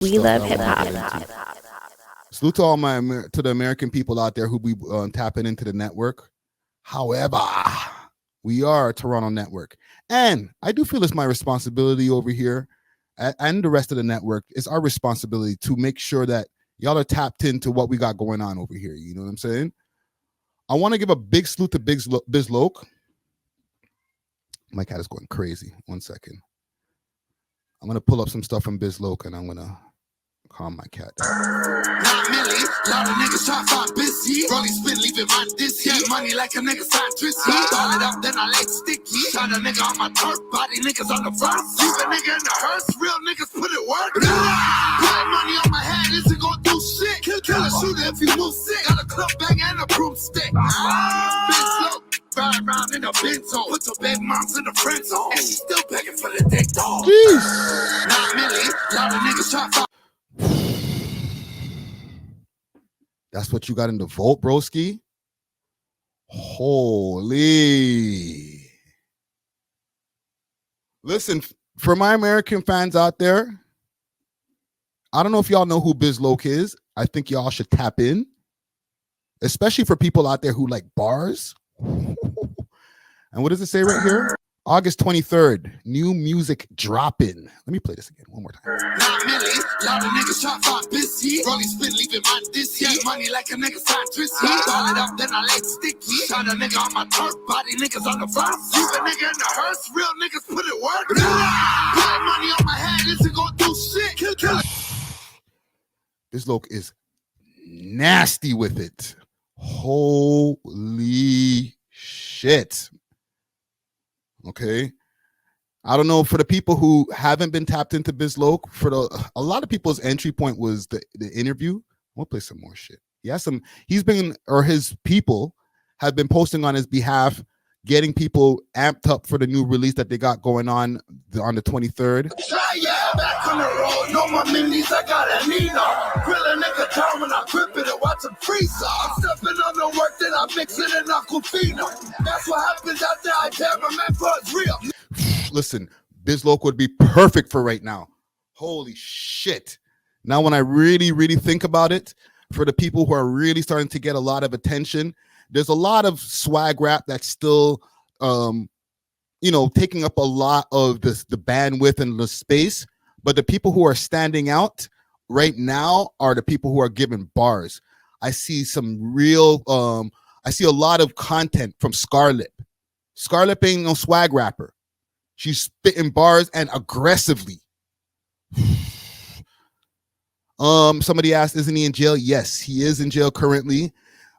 We love hip hop. Salute to all to the American people out there who be tapping into the network. However, we are a Toronto network, and I do feel it's my responsibility over here, and the rest of the network. It's our responsibility to make sure that y'all are tapped into what we got going on over here. You know what I'm saying? I want to give a big salute to BIZZ LOC. My cat is going crazy. 1 second. I'm gonna pull up some stuff from BIZZ LOC, and I'm gonna calm my cat down. Not Millie, lot of niggas try to find busy. Rolly spin, leaving my this. Get money like a nigga signed Tristy. Ball it up, then I like sticky. Shot a nigga on my turf, body niggas on the front. Leave a nigga in the hearse, real niggas put it work. Put money on my head, is it gon' do shit? Kill a shooter if you move sick. Got a club bag and a broomstick. BIZZ LOC. Ride around in a Benzo, put your baby moms in the friend zone, and she still begging for the dick dog. Jeez. Not Millie, lot of niggas try to find. That's what you got in the vault, broski? Holy. Listen, for my American fans out there, I don't know if y'all know who BIZZ LOC is. I think y'all should tap in, especially for people out there who like bars. And what does it say right here? August 23rd, new music dropping. Let me play this again one more time. Not Millie, lot of niggas try to find busy. Rolly spin, leaving my this. Get money like a nigga signed Tristy. Ball it up, then I like sticky. Shot a nigga on my turf, body niggas on the front. Leave a nigga in the hearse, real niggas put it work. Put money on my head, is it gon' do shit? Kill it. BIZZ LOC is nasty with it. Holy shit. Okay. I don't know, for the people who haven't been tapped into BIZZ LOC, a lot of people's entry point was the interview. We'll play some more shit. His people have been posting on his behalf, getting people amped up for the new release that they got going on the 23rd. Yeah, back on the road, no more minis, I got a Nina. Grill a nigga down when I grip it and watch him freeze. I'm stepping on the work, then I mix it in Aquafina. That's what happens out there, I tell my man, for it's real. Listen, BIZZ LOC would be perfect for right now. Holy shit. Now, when I really, really think about it, for the people who are really starting to get a lot of attention, there's a lot of swag rap that's still, taking up a lot of the bandwidth and the space. But the people who are standing out right now are the people who are giving bars. I see some real, I see a lot of content from Scarlett. Scarlett ain't no swag rapper. She's spitting bars and aggressively. Somebody asked, isn't he in jail? Yes, he is in jail currently.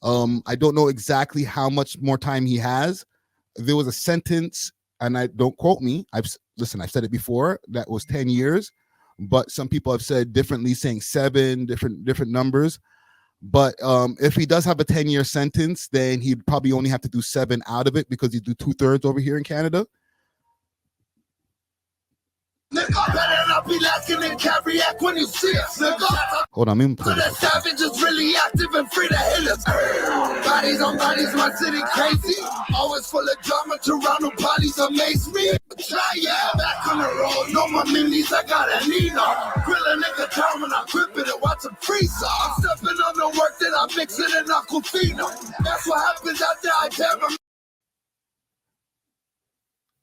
I don't know exactly how much more time he has. There was a sentence, and I don't quote me. I've said it before. That was 10 years, but some people have said differently, saying 7, different numbers. But if he does have a 10-year sentence, then he'd probably only have to do 7 out of it because he'd do 2/3 over here in Canada. Nigga, better not be lacking in cardiac when you see us, nigga. Hold on, let me play So that this. savage is really active and free to hit us. Bodies on bodies, my city crazy. Always full of drama, Toronto parties amaze me. Yeah, back on the road, no more minis, I got a Nina. Grill a nigga down when I grip it and watch him freeze. I'm stepping on the work, then I mix it in Aquafina. That's what happens out there, I tell my.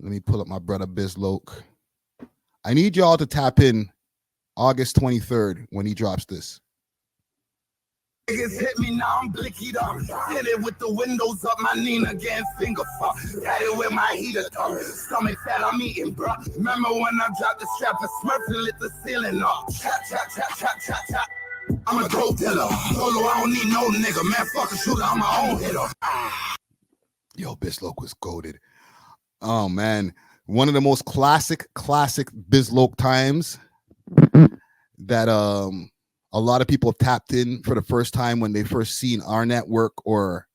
Let me pull up my brother BIZZ LOC. I need y'all to tap in August 23rd when he drops this. Niggas hit me now, I'm blickied up. Hit it with the windows up, my Nina getting finger fucked. Had it with my heater up. Stomach fat, I'm eating, bro. Remember when I dropped the strap and Smurf and lit the ceiling up? Tap, tap, tap, tap, tap, tap. I'm a dope dealer. Solo, I don't need no nigga. Man, fuck a shooter, I'm my own hitter. Yo, BIZZ LOC was goated. Oh, man. One of the most classic BIZZ LOC times that a lot of people have tapped in for the first time when they first seen our network, or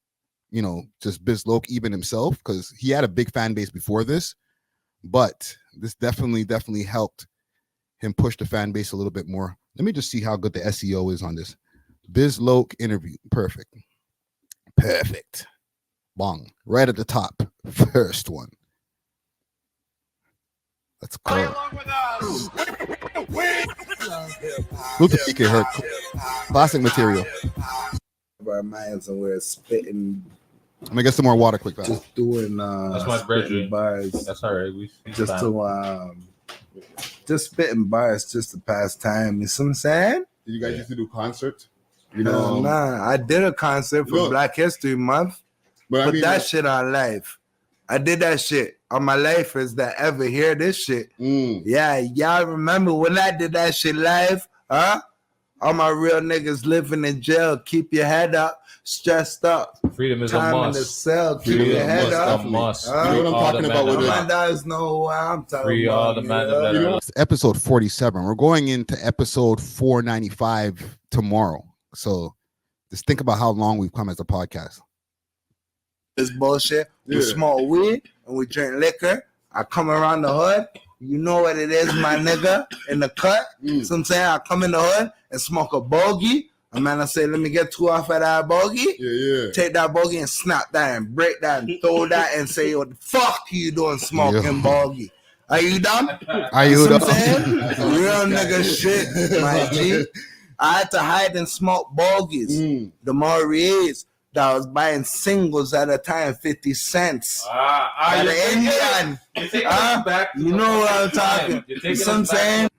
just BIZZ LOC even himself, because he had a big fan base before this, but this definitely helped him push the fan base a little bit more. Let me just see how good the SEO is on this. BIZZ LOC interview. Perfect. Bong. Right at the top. First one. Let's go. Play along with us. Salute to PK Hurt. Classic material. Our minds and we're spitting. Let me get some more water quick. Fast. Just doing That's my spitting bars. That's all right. We Just to just spitting bars just to pass time. You see what I'm saying? Did you guys used to do concerts? You know, I did a concert for Black History Month. But Put that shit on live. I did that shit on my lifers that ever hear this shit. Yeah, y'all remember when I did that shit live? Huh? All my real niggas living in jail. Keep your head up. Stressed up. Freedom is Time a in the must. cell. Keep your head up. A must. You know what I'm talking about with my guys know what I'm talking Free about. all the man that You know, it's episode 47. We're going into episode 495 tomorrow. So just think about how long we've come as a podcast. This bullshit. We smoke weed and we drink liquor. I come around the hood. You know what it is, my nigga, in the cut. So I'm saying I come in the hood and smoke a bogey. A man, I say, let me get two off of that bogey. Take that bogey and snap that and break that and throw that and say, what the fuck you doing smoking bogey? Are you done? Are you done? What I'm saying? Real nigga shit, my G. I had to hide and smoke bogeys. The Maurice that was buying singles at a time, 50 cents. At the Indian. You know what I'm talking. You know what I'm saying?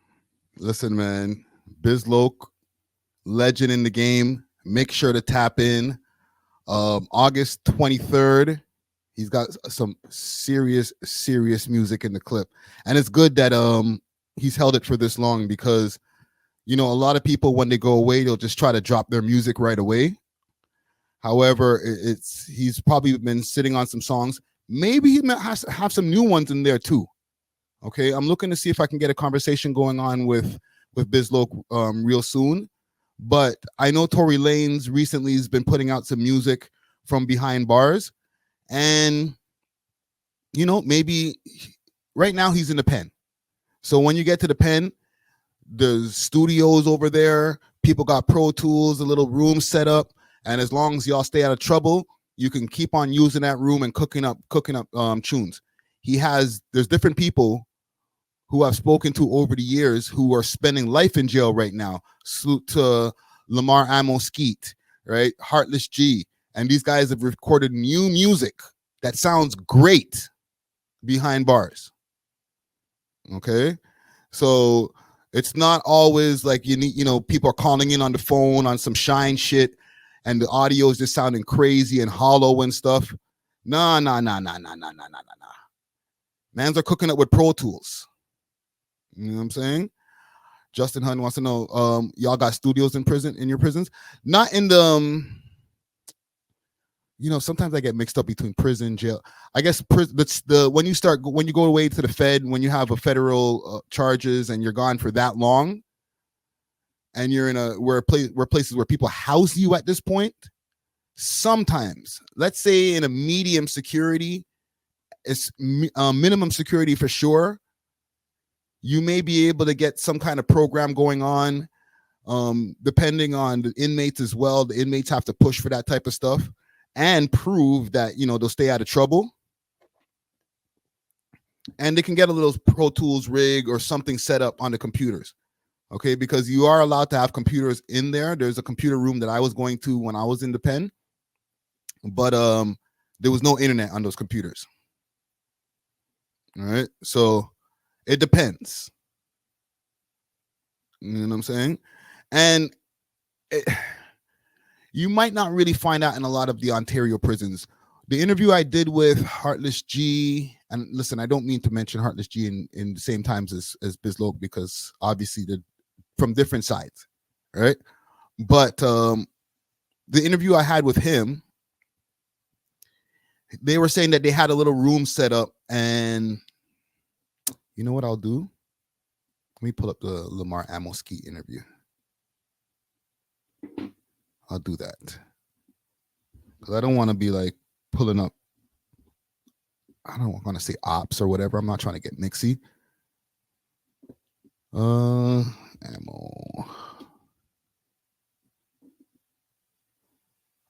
Listen, man. BIZZ LOC, legend in the game. Make sure to tap in. August 23rd. He's got some serious music in the clip. And it's good that he's held it for this long because, you know, a lot of people, when they go away, they'll just try to drop their music right away. However, he's probably been sitting on some songs. Maybe he has to have some new ones in there too. Okay, I'm looking to see if I can get a conversation going on with BIZZ LOC real soon. But I know Tory Lanez recently has been putting out some music from behind bars. And, you know, maybe right now he's in the pen. So when you get to the pen, the studios over there, people got Pro Tools, a little room set up. And as long as y'all stay out of trouble, you can keep on using that room and cooking up tunes. There's different people who I've spoken to over the years who are spending life in jail right now. Salute to Lamar Ammo Skeet, right? Heartless G. And these guys have recorded new music that sounds great behind bars. Okay? So it's not always like people are calling in on the phone on some shine shit and the audio is just sounding crazy and hollow and stuff. Nah. Mans are cooking up with Pro Tools. You know what I'm saying? Justin Hunt wants to know, y'all got studios in your prisons? Not in the, sometimes I get mixed up between prison, jail. I guess that's when you go away to the Fed, when you have a federal charges and you're gone for that long, and you're in where places where people house you at this point. Sometimes, let's say in a medium security, it's minimum security for sure. You may be able to get some kind of program going on, depending on the inmates as well. The inmates have to push for that type of stuff and prove that, they'll stay out of trouble. And they can get a little Pro Tools rig or something set up on the computers. Okay, because you are allowed to have computers in there. There's a computer room that I was going to when I was in the pen, but there was no internet on those computers. All right, so it depends. You know what I'm saying? And you might not really find out in a lot of the Ontario prisons. The interview I did with Heartless G, and listen, I don't mean to mention Heartless G in the same times as BIZZ LOC because obviously they're from different sides, right? But the interview I had with him, they were saying that they had a little room set up, and you know what I'll do? Let me pull up the Lamar Ammo Skeet interview. I'll do that because I don't want to be like pulling up. I don't want to say ops or whatever. I'm not trying to get mixy. Ammo.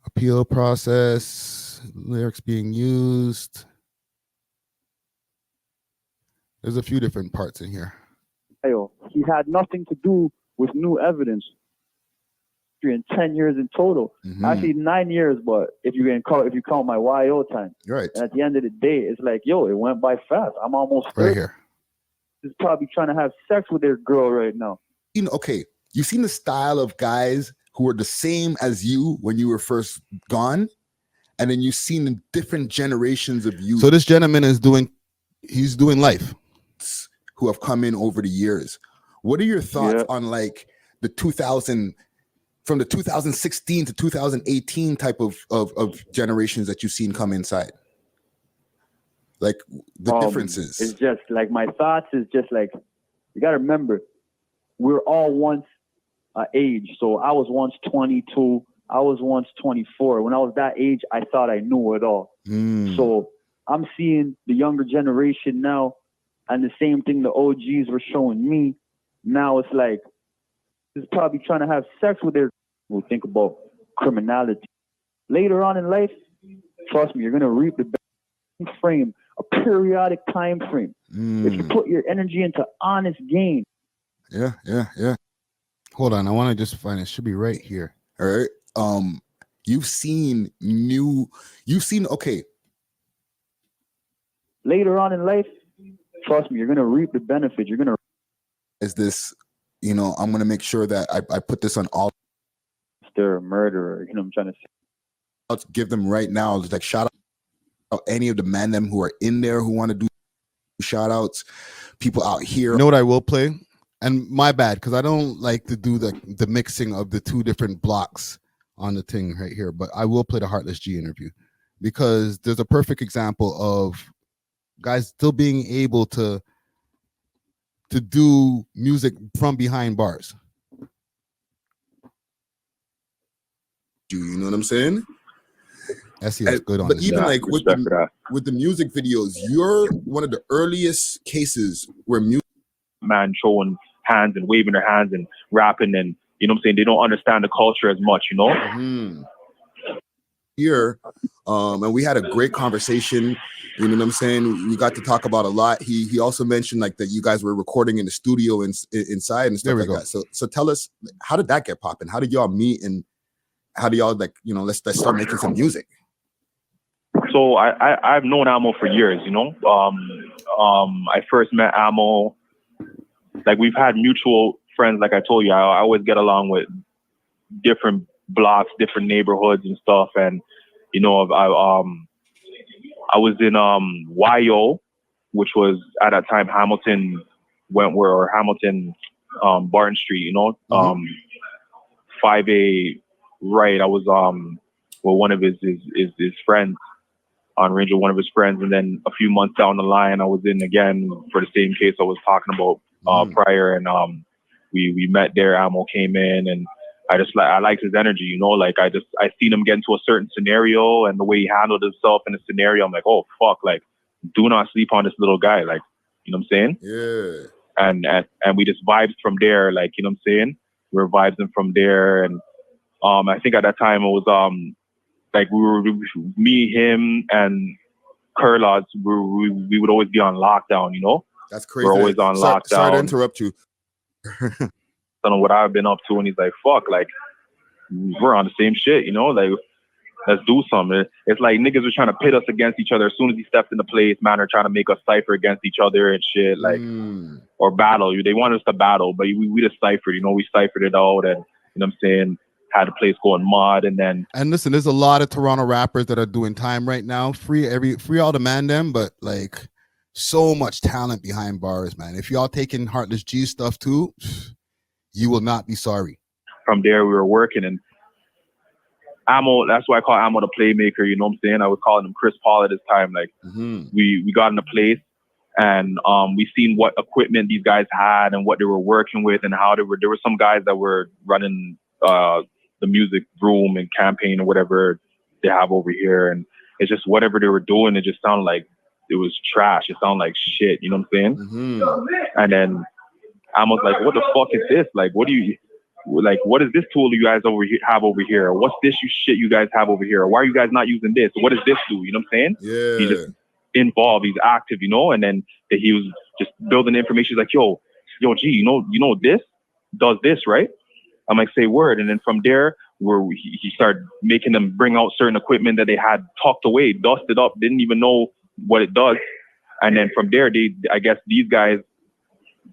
Appeal process. Lyrics being used. There's a few different parts in here. He had nothing to do with new evidence. In 10 years in total, actually 9 years, but if you count my YO time, right? And at the end of the day, it's like, yo, it went by fast. I'm almost 30. Right here. He's probably trying to have sex with their girl right now. You know, okay, you've seen the style of guys who were the same as you when you were first gone, and then you've seen the different generations of you. So this gentleman is doing life, who have come in over the years. What are your thoughts on like the 2000? From the 2016 to 2018 type of generations that you've seen come inside? Like the differences. It's just like my thoughts is just like, you got to remember, we're all once age. So I was once 22. I was once 24. When I was that age, I thought I knew it all. So I'm seeing the younger generation now, and the same thing the OGs were showing me. Now it's like, is probably trying to have sex with their. We'll think about criminality later on in life. Trust me, you're gonna reap the frame, a periodic time frame. If you put your energy into honest gain. Yeah. Hold on, I want to just find it. Should be right here. All right. You've seen okay. Later on in life, trust me, you're gonna reap the benefit. You're gonna. Is this, I'm gonna make sure that I put this on all. They're a murderer. You know what I'm trying to say? Let's give them right now. Like shout out any of the man them who are in there who want to do shout outs. People out here. You know what I will play? And my bad, because I don't like to do the mixing of the two different blocks on the thing right here. But I will play the Heartless G interview because there's a perfect example of guys still being able to do music from behind bars. You know what I'm saying? SEO's good on but this. Even like with the music videos, you're one of the earliest cases where music man showing hands and waving their hands and rapping, and you know what I'm saying, they don't understand the culture as much, Here, and we had a great conversation. You know what I'm saying? We got to talk about a lot. He also mentioned like that you guys were recording in the studio inside and stuff like that. So tell us, how did that get popping? How did y'all meet, and how do y'all like, let's start making some music? So I've known A.W.O.L for years, I first met A.W.O.L, like we've had mutual friends, like I told you, I always get along with different blocks, different neighborhoods and stuff. And, I was in YO, which was at that time Hamilton Wentworth or Hamilton Barton Street, 5A right. I was with one of his friends on range with one of his friends, and then a few months down the line I was in again for the same case I was talking about prior, and we met there. A.W.O.L came in, and I liked his energy, I seen him get into a certain scenario, and the way he handled himself in the scenario, I'm like, oh fuck, like do not sleep on this little guy, like, you know what I'm saying? Yeah. And we just vibed from there, like, you know what I'm saying? We were vibing from there, and I think at that time it was like me, him, and Curlaws, we would always be on lockdown, That's crazy. We're always on lockdown. Sorry to interrupt you. I don't know what I've been up to, and he's like, fuck, like, we're on the same shit, like, let's do something. It's like niggas were trying to pit us against each other. As soon as he stepped into place, man, they're trying to make us cipher against each other and shit, like, or battle. They wanted us to battle, but we just ciphered, we ciphered it out, and, you know what I'm saying, had the place going mod, and then. And listen, there's a lot of Toronto rappers that are doing time right now. Free all the man them, but like so much talent behind bars, man. If y'all taking Heartless G stuff too, you will not be sorry. From there, we were working, and A.W.O.L, that's why I call A.W.O.L the playmaker, you know what I'm saying? I was calling him Chris Paul at this time. Like, we got in a place, and we seen what equipment these guys had and what they were working with, and how there were some guys that were running the music room and campaign or whatever they have over here, and it's just whatever they were doing, it just sounded like it was trash. It sounded like shit, you know what I'm saying? And then I was like, what the fuck is this? Like, what is this tool you guys have over here? What's this shit you guys have over here? Why are you guys not using this? What does this do? You know what I'm saying? Yeah. He's just involved, he's active, and then he was just building information. He's like, yo, yo, G, you know this does this, right? I'm like, say word. And then from there, he started making them bring out certain equipment that they had tucked away, dusted up, didn't even know what it does. And then from there, I guess these guys,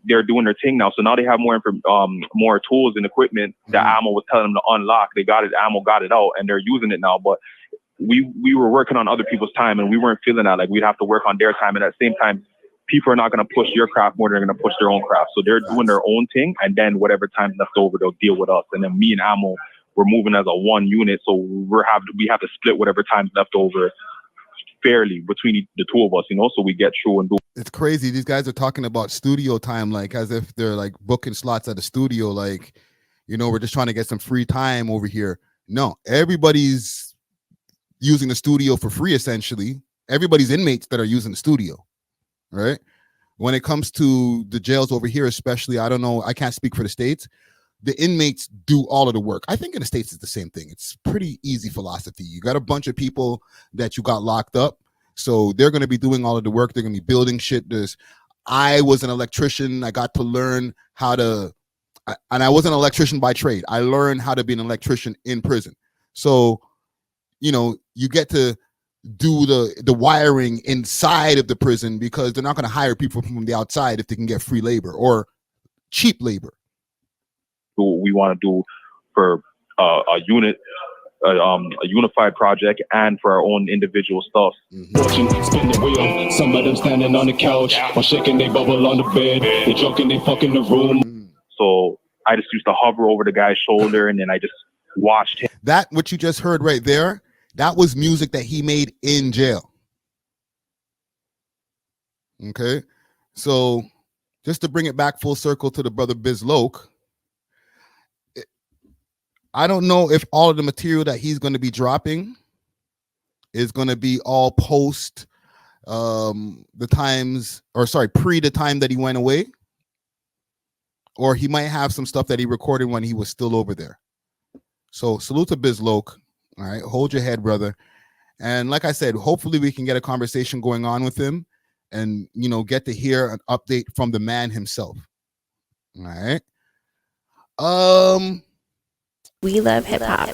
they're doing their thing now. So now they have more tools and equipment that A.W.O.L was telling them to unlock. They got it. A.W.O.L got it out, and they're using it now. But we were working on other people's time, and we weren't feeling that. Like, we'd have to work on their time. And at the same time, people are not going to push your craft more than they're going to push their own craft. So they're doing their own thing, and then whatever time's left over, they'll deal with us. And then me and A.W.O.L, we're moving as a one unit. So we have to split whatever time's left over fairly between the two of us, you know, so we get through and do. It's crazy. These guys are talking about studio time, like as if they're like booking slots at the studio. Like, you know, we're just trying to get some free time over here. No, everybody's using the studio for free, essentially. Everybody's inmates that are using the studio, right? When it comes to the jails over here, especially, I don't know, I can't speak for the States. The inmates do all of the work. I think in the States it's the same thing. It's pretty easy philosophy. You got a bunch of people that you got locked up, so they're going to be doing all of the work. They're going to be building shit. I was an electrician. I got to learn how to, and I wasn't an electrician by trade. I learned how to be an electrician in prison. So, you know, you get to do the wiring inside of the prison because they're not going to hire people from the outside if they can get free labor or cheap labor. What we want to do for a unified project and for our own individual stuff. Watching, spin the wheel. Some of them standing on the couch or shaking they bubble on the bed. They joking, they fucking the room. So I just used to hover over the guy's shoulder and then I just watched him. That, what you just heard right there, that was music that he made in jail. Okay, so just to bring it back full circle to the brother BIZZ LOC, I don't know if all of the material that he's going to be dropping is going to be all post pre the time that he went away, or he might have some stuff that he recorded when he was still over there. So salute to BIZZ LOC. All right, hold your head, brother. And like I said, hopefully we can get a conversation going on with him and, you know, get to hear an update from the man himself. All right. We love hip hop.